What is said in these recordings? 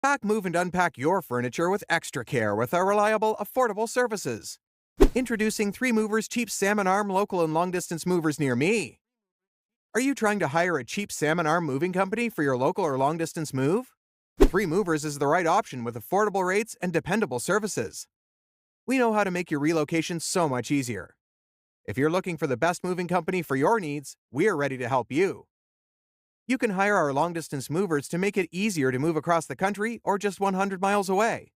Pack, move, and unpack your furniture with extra care with our reliable, affordable services. Introducing 3 Movers Cheap Salmon-Arm local and long-distance movers near me. Are you trying to hire a cheap Salmon-Arm moving company for your local or long-distance move? 3 Movers is the right option with affordable rates and dependable services. We know how to make your relocation so much easier. If you're looking for the best moving company for your needs, we are ready to help you. You can hire our long-distance movers to make it easier to move across the country or just 100 miles away.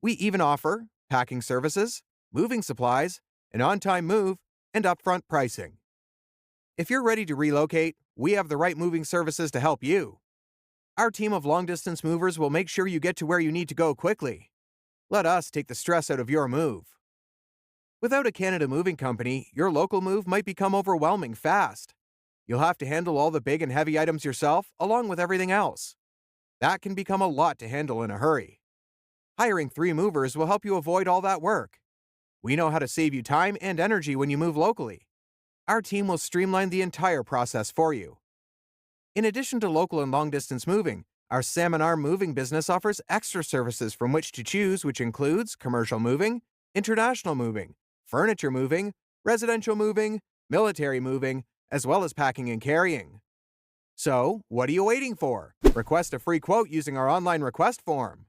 We even offer packing services, moving supplies, an on-time move, and upfront pricing. If you're ready to relocate, we have the right moving services to help you. Our team of long-distance movers will make sure you get to where you need to go quickly. Let us take the stress out of your move. Without a Canada moving company, your local move might become overwhelming fast. You'll have to handle all the big and heavy items yourself, along with everything else. That can become a lot to handle in a hurry. Hiring 3 movers will help you avoid all that work. We know how to save you time and energy when you move locally. Our team will streamline the entire process for you. In addition to local and long-distance moving, our Salmon-Arm moving business offers extra services from which to choose, which includes commercial moving, international moving, furniture moving, residential moving, military moving, as well as packing and carrying. So, what are you waiting for? Request a free quote using our online request form.